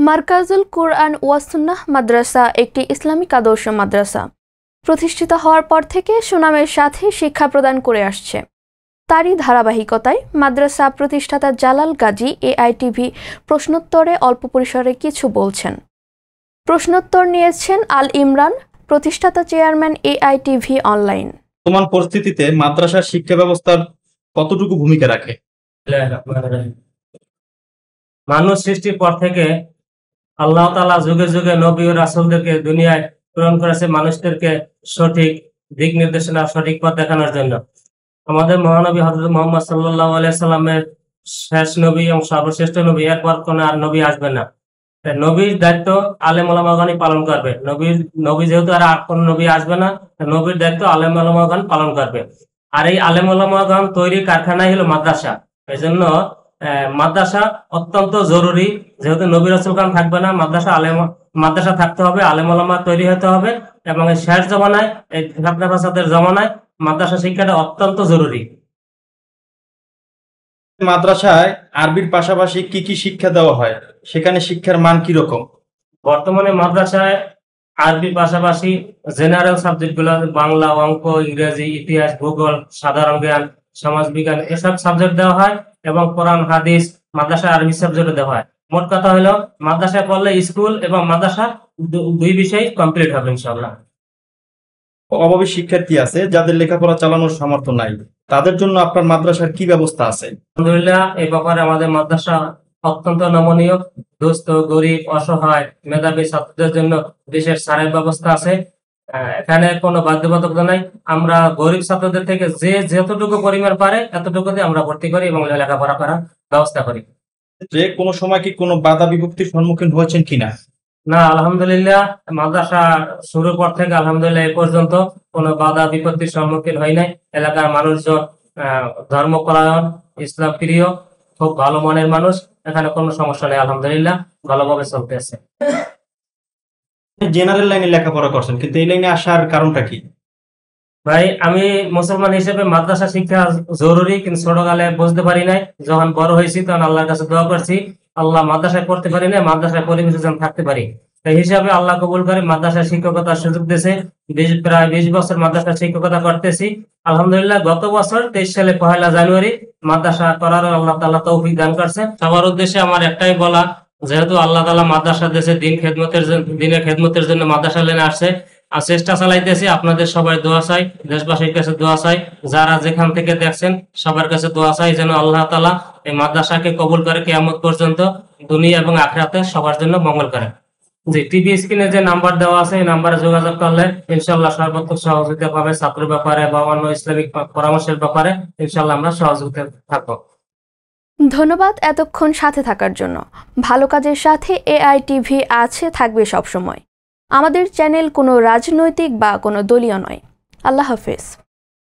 মারকাজুল কুরআন ওয়া সুন্নাহ মাদ্রাসা একটি ইসলামিক আদর্শ মাদ্রাসা। প্রতিষ্ঠিত হওয়ার পর থেকে সুনামের সাথে শিক্ষা প্রদান করে আসছে। তারই ধারাবাহিকতায় মাদ্রাসা প্রতিষ্ঠাতা জালাল গাজী এআইটিভি প্রশ্নোত্তরে অল্প পরিসরে কিছু বলছেন। প্রশ্নোত্তর নিয়েছেন আল ইমরান, প্রতিষ্ঠাতা চেয়ারম্যান এআইটিভি অনলাইন। বর্তমান পরিস্থিতিতে মাদ্রাসার শিক্ষা ব্যবস্থার কতটুকু ভূমিকা রাখে? মানুষ সৃষ্টির পর থেকে আল্লাহ তাআলা যুগে যুগে নবী ও রাসূলদেরকে দুনিয়ায় প্রেরণ করেছে মানুষদেরকে সঠিক দিক নির্দেশনা, সঠিক পথ দেখানোর জন্য। আমাদের মহানবী হযরত মুহাম্মদ সাল্লাল্লাহু আলাইহি সাল্লামের শেষ নবী এবং সর্বশ্রেষ্ঠ নবী, এরপর কোন আর নবী আসবে না। নবীর দায়িত্ব আলেম ওলামাগণই পালন করবে। নবী যেহেতু আর কোন নবী আসবে না, নবীর দায়িত্ব আলেম ওলামাগণ পালন করবে। আর এই আলেম ওলামাগণ তৈরি কারখানাই হলো মাদ্রাসা। এই জন্য মাদ্রাসা অত্যন্ত জরুরি। যেহেতু নবী রাসূলগণ থাকবে না, মাদ্রাসা থাকতে হবে, আলেম ওলামা তৈরি হতে হবে। এবং এই শেষ জমানায়, এই ফিতনা ফাসাদের জমানায় মাদ্রাসা শিক্ষাটা অত্যন্ত জরুরি। মাদ্রাসায় আরবির পাশাপাশি কি কি শিক্ষা দেওয়া হয়? সেখানে শিক্ষার মান কি রকম? বর্তমানে মাদ্রাসায় আরবির পাশাপাশি জেনারেল সাবজেক্ট গুলো, বাংলা, অঙ্ক, ইংরেজি, ইতিহাস, ভূগোল, সাধারণ জ্ঞান, সমাজ বিজ্ঞান এসব সাবজেক্ট দেওয়া হয় এবং কোরআন হাদিস মাদ্রাসায় আরবি সাবজেক্ট দেওয়া হয়। মোট কথা হলো মাদ্রাসায় পড়লে স্কুল এবং মাদ্রাসা দুই বিষয় কমপ্লিট হবে ইনশাআল্লাহ। অভাবী শিক্ষার্থী আছে যাদের লেখাপড়া চালানোর সামর্থ্য নাই, তাদের জন্য আপনার মাদ্রাসার কি ব্যবস্থা আছে? আলহামদুলিল্লাহ, এই ব্যাপারে আমাদের মাদ্রাসা অত্যন্ত নমনীয়। দুস্থ, গরিব, অসহায়, মেধাবী ছাত্রদের জন্য বিশেষ ছাড়ের ব্যবস্থা আছে। এখানে কোনো বাধ্যবাধকতা নাই। আমরা গরিব ছাত্রদের থেকে যতটুকু পরিমাণ পারে এতটুকুতে আমরা ভর্তি করি এবং লেখাপড়া করার ব্যবস্থা করি। যে কোনো সময় কি কোনো বাধা বিপত্তির সম্মুখীন হয়েছেন কিনা? না, আলহামদুলিল্লাহ, মাদ্রাসা শুরুর পর থেকে আলহামদুলিল্লাহ এই পর্যন্ত কোনো বাধা বিপত্তির সম্মুখীন হয় নাই। এলাকার মানুষজন ধর্মপরায়ণ, ইসলাম প্রিয়, খুব ভালো মনের মানুষ। এখানে কোনো সমস্যা নেই, আলহামদুলিল্লাহ ভালোভাবে চলতেছে। জেনারেল লাইনে লেখাপড়া করছেন, কিন্তু এই লাইনে আসার কারণটা কি? ভাই, আমি মুসলমান হিসেবে মাদ্রাসা শিক্ষা জরুরি, কিন্তু ছোটকালে বুঝতে পারি নাই। যখন বড় হয়েছি তখন আল্লাহর কাছে দোয়া করছি, আল্লাহ মাদ্রাসায় পড়তে পারি না, মাদ্রাসায় পরিবেশে যেন থাকতে পারি। এই হিসাবে আল্লাহ কবুল করে মাদ্রাসায় শিক্ষকতার সুযোগ দিয়েছে। প্রায় 20 বছর মাদ্রাসায় শিক্ষকতা করতেছি। আলহামদুলিল্লাহ গত বছর 23 সালে 1 জানুয়ারি মাদ্রাসা করার আল্লাহ তাআলা তৌফিক দান করছে। সবার উদ্দেশ্যে আমার একটাই বলা, যেহেতু আল্লাহ তাআলা মাদ্রাসা দেশে দিনের খেদমতের জন্য মাদ্রাসা লেনে আসছে, আর চেষ্টা চালাইতেছি। আপনাদের সবাই দোয়া চাই, দেশবাসীর কাছে দোয়া চাই, যারা যেখান থেকে দেখছেন সবার কাছে দোয়া চাই যেন আল্লাহ তাআলা এই মাদ্রাসাকে কবুল করে কিয়ামত পর্যন্ত দুনিয়া এবং আখিরাতে সবার জন্য মঙ্গল করে। জি, টিভি স্ক্রিনে যে নাম্বার দেওয়া আছে এই নাম্বারে যোগাযোগ করলে ইনশাআল্লাহ সর্বোত্তম সহযোগিতা পাবে। ছাত্র ব্যাপারে বা অন্য ইসলামিক পরামর্শের ব্যাপারে ইনশাআল্লাহ আমরা সহযোগিতা থাকবো। ধন্যবাদ এতক্ষণ সাথে থাকার জন্য। ভালো কাজের সাথে এআইটিভি আছে, থাকবে সবসময়। আমাদের চ্যানেল কোনো রাজনৈতিক বা কোনো দলীয় নয়। আল্লাহ হাফেজ।